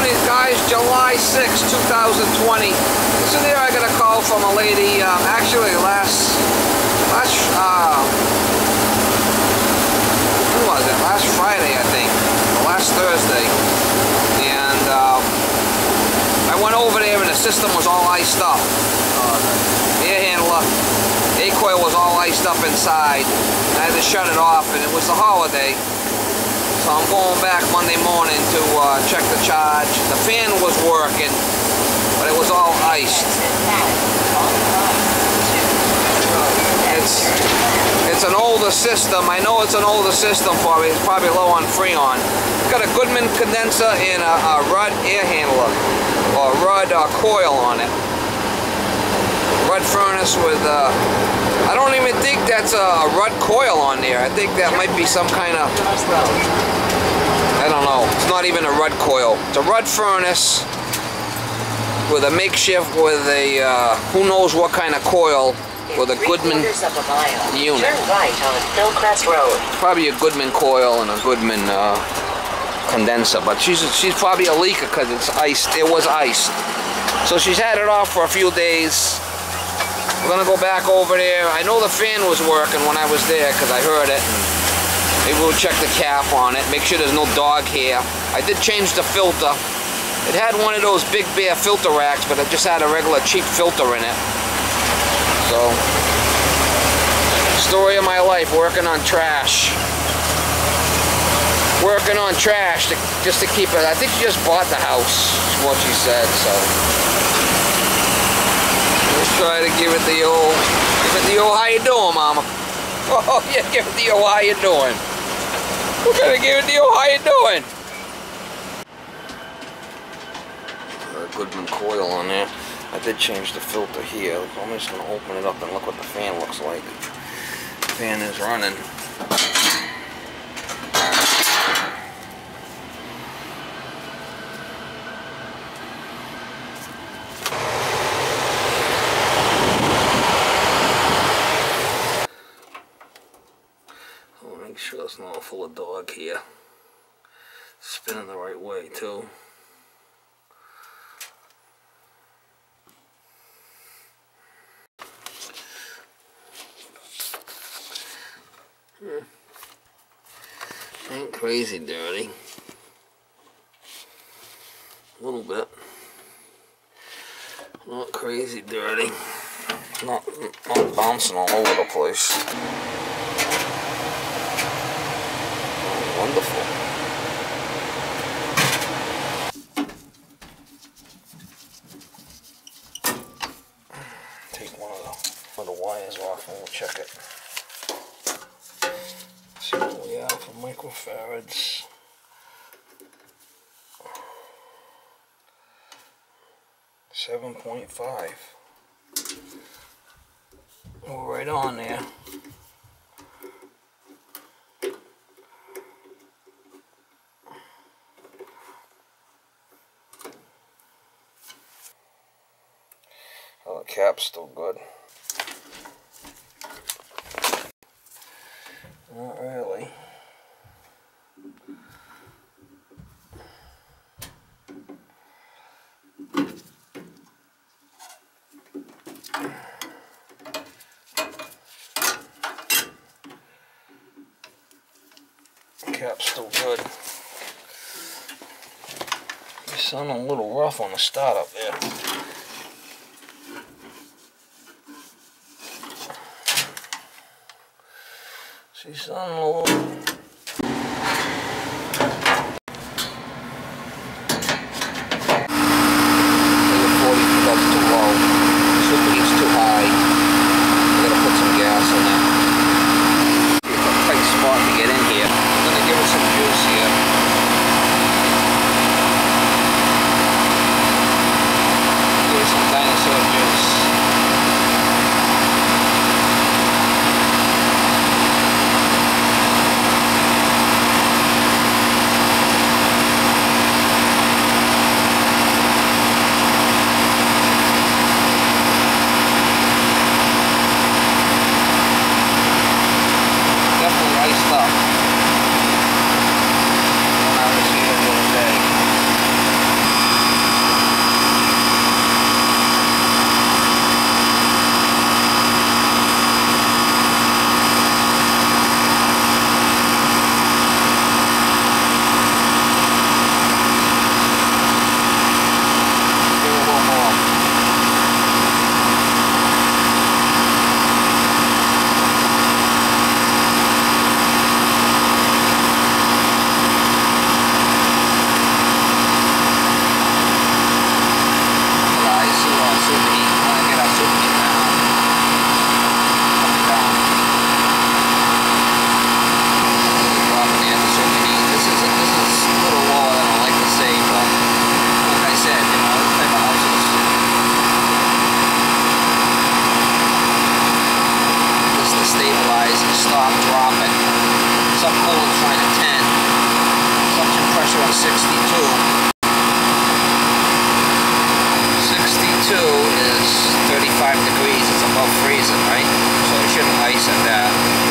morning, guys. July 6, 2020. Listen here, I got a call from a lady, actually last when was it? Last Friday, I think, or last Thursday. And I went over there and the system was all iced up. The air handler, A coil was all iced up inside. And I had to shut it off, and it was the holiday. So I'm going back Monday morning to check the charge. The fan was working, but it was all iced. It's an older system. I know it's an older system for me. It's probably low on Freon. It's got a Goodman condenser and a Rudd air handler, or a Rudd coil on it. Rudd furnace with, I don't even think that's a Rudd coil on there. I think that might be some kind of, I don't know. It's not even a Rudd coil. It's a Rudd furnace with a makeshift with a, who knows what kind of coil, with a Goodman unit. Turn right on Hillcrest Road. Probably a Goodman coil and a Goodman condenser, but she's probably a leaker because it's iced. It was iced. So she's had it off for a few days. We're gonna go back over there. I know the fan was working when I was there because I heard it. Maybe we'll check the cap on it, make sure there's no dog hair. I did change the filter. It had one of those Big Bear filter racks, but it just had a regular cheap filter in it. So, story of my life, working on trash. Working on trash just to keep it. I think she just bought the house, is what she said, so. Let's try to give it the old, how you doing, Mama? Oh yeah, give it the old, how you doing? We're gonna give it the old, how you doing? A Goodman coil on there. I did change the filter here. I'm just gonna open it up and look what the fan looks like. The fan is running. Make sure it's not full of dog here. Spinning the right way too. Ain't crazy dirty. A little bit. Not crazy dirty. Not bouncing all over the place. Wonderful. Take one of the wires off and we'll check it. See what we have for microfarads. 7.5. We're right on there. Oh, the cap's still good. Not really. Cap's still good. You sound a little rough on the startup there. She's sounding a little... drop it. Subcoolant trying to 10. Suction pressure on 62. 62 is 35 degrees. It's above freezing, right? So it shouldn't ice at that.